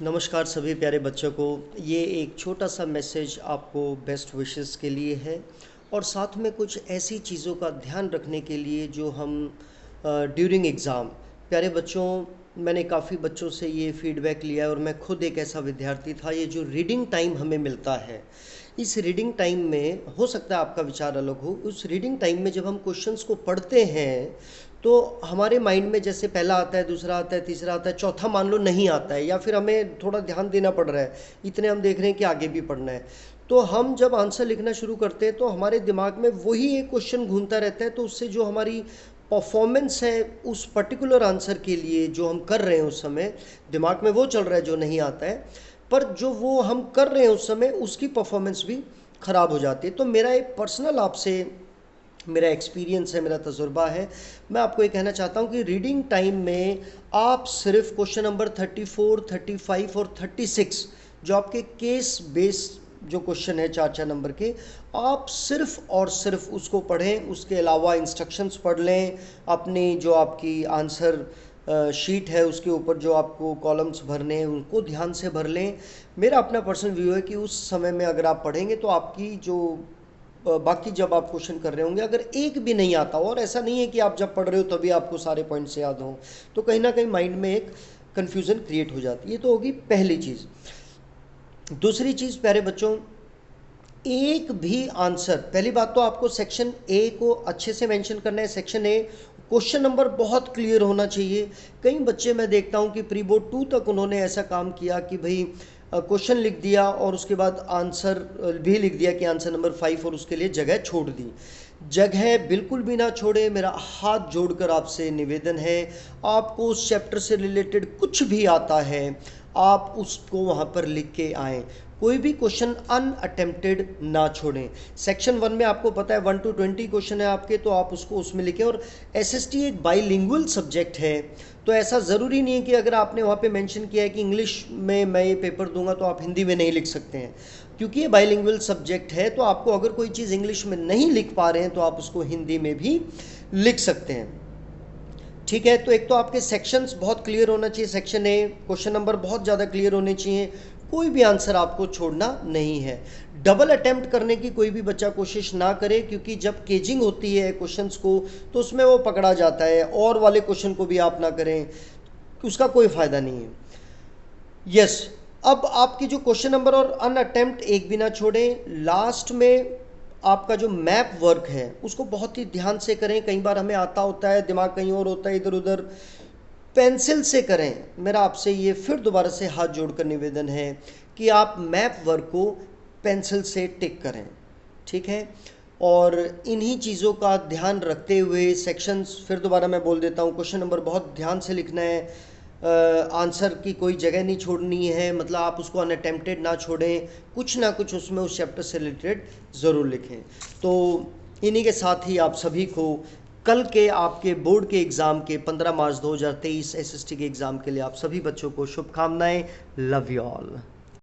नमस्कार सभी प्यारे बच्चों को। ये एक छोटा सा मैसेज आपको बेस्ट विशेस के लिए है और साथ में कुछ ऐसी चीज़ों का ध्यान रखने के लिए जो हम ड्यूरिंग एग्ज़ाम, प्यारे बच्चों, मैंने काफ़ी बच्चों से ये फीडबैक लिया है और मैं खुद एक ऐसा विद्यार्थी था। ये जो रीडिंग टाइम हमें मिलता है, इस रीडिंग टाइम में हो सकता है आपका विचार अलग हो। उस रीडिंग टाइम में जब हम क्वेश्चंस को पढ़ते हैं तो हमारे माइंड में जैसे पहला आता है, दूसरा आता है, तीसरा आता है, चौथा मान लो नहीं आता है या फिर हमें थोड़ा ध्यान देना पड़ रहा है, इतने हम देख रहे हैं कि आगे भी पढ़ना है। तो हम जब आंसर लिखना शुरू करते हैं तो हमारे दिमाग में वही एक क्वेश्चन घूमता रहता है, तो उससे जो हमारी परफॉर्मेंस है उस पर्टिकुलर आंसर के लिए जो हम कर रहे हैं उस समय, दिमाग में वो चल रहा है जो नहीं आता है, पर जो वो हम कर रहे हैं उस समय उसकी परफॉर्मेंस भी ख़राब हो जाती है। तो मेरा एक पर्सनल आपसे मेरा एक्सपीरियंस है, मेरा तजुर्बा है, मैं आपको ये कहना चाहता हूँ कि रीडिंग टाइम में आप सिर्फ क्वेश्चन नंबर 34, 35 और 36 जो आपके केस बेस्ड जो क्वेश्चन है 4-4 नंबर के, आप सिर्फ और सिर्फ उसको पढ़ें। उसके अलावा इंस्ट्रक्शंस पढ़ लें, अपनी जो आपकी आंसर शीट है उसके ऊपर जो आपको कॉलम्स भरने हैं उनको ध्यान से भर लें। मेरा अपना पर्सनल व्यू है कि उस समय में अगर आप पढ़ेंगे तो आपकी जो बाकी जब आप क्वेश्चन कर रहे होंगे अगर एक भी नहीं आता हो, और ऐसा नहीं है कि आप जब पढ़ रहे हो तभी आपको सारे पॉइंट्स याद हों, तो कहीं ना कहीं माइंड में एक कन्फ्यूज़न क्रिएट हो जाती है। ये तो होगी पहली चीज़। दूसरी चीज़ प्यारे बच्चों, एक भी आंसर, पहली बात तो आपको सेक्शन ए को अच्छे से मेंशन करना है। सेक्शन ए क्वेश्चन नंबर बहुत क्लियर होना चाहिए। कई बच्चे मैं देखता हूँ कि प्री बोर्ड 2 तक उन्होंने ऐसा काम किया कि भाई क्वेश्चन लिख दिया और उसके बाद आंसर भी लिख दिया कि आंसर नंबर 5 और उसके लिए जगह छोड़ दी। जगह बिल्कुल भी ना छोड़े। मेरा हाथ जोड़कर आपसे निवेदन है, आपको उस चैप्टर से रिलेटेड कुछ भी आता है आप उसको वहाँ पर लिख के आएँ। कोई भी क्वेश्चन अनअटेम्प्टेड ना छोड़ें। सेक्शन 1 में आपको पता है 1 to 20 क्वेश्चन है आपके, तो आप उसको उसमें लिखें। और एसएसटी एक बाइलिंगुअल सब्जेक्ट है, तो ऐसा ज़रूरी नहीं है कि अगर आपने वहाँ पे मेंशन किया है कि इंग्लिश में मैं ये पेपर दूंगा तो आप हिंदी में नहीं लिख सकते हैं। क्योंकि ये बाइलिंगुअल सब्जेक्ट है, तो आपको अगर कोई चीज़ इंग्लिश में नहीं लिख पा रहे हैं तो आप उसको हिंदी में भी लिख सकते हैं। ठीक है, तो एक तो आपके सेक्शंस बहुत क्लियर होना चाहिए। सेक्शन ए क्वेश्चन नंबर बहुत ज़्यादा क्लियर होने चाहिए, कोई भी आंसर आपको छोड़ना नहीं है। डबल अटेम्प्ट करने की कोई भी बच्चा कोशिश ना करे, क्योंकि जब केजिंग होती है क्वेश्चंस को तो उसमें वो पकड़ा जाता है। और वाले क्वेश्चन को भी आप ना करें, उसका कोई फ़ायदा नहीं है। यस, अब आपकी जो क्वेश्चन नंबर और अनअटेम्प्ट एक भी ना छोड़ें। लास्ट में आपका जो मैप वर्क है उसको बहुत ही ध्यान से करें। कई बार हमें आता होता है, दिमाग कहीं और होता है, इधर उधर। पेंसिल से करें। मेरा आपसे ये फिर दोबारा से हाथ जोड़कर निवेदन है कि आप मैप वर्क को पेंसिल से टिक करें। ठीक है, और इन्हीं चीज़ों का ध्यान रखते हुए सेक्शंस फिर दोबारा मैं बोल देता हूँ। क्वेश्चन नंबर बहुत ध्यान से लिखना है, आंसर की कोई जगह नहीं छोड़नी है, मतलब आप उसको अनअटेम्प्टेड ना छोड़ें, कुछ ना कुछ उसमें उस चैप्टर से रिलेटेड ज़रूर लिखें। तो इन्हीं के साथ ही आप सभी को कल के आपके बोर्ड के एग्ज़ाम के 15 मार्च 2023 एसएसटी के एग्ज़ाम के लिए आप सभी बच्चों को शुभकामनाएं। Love you all.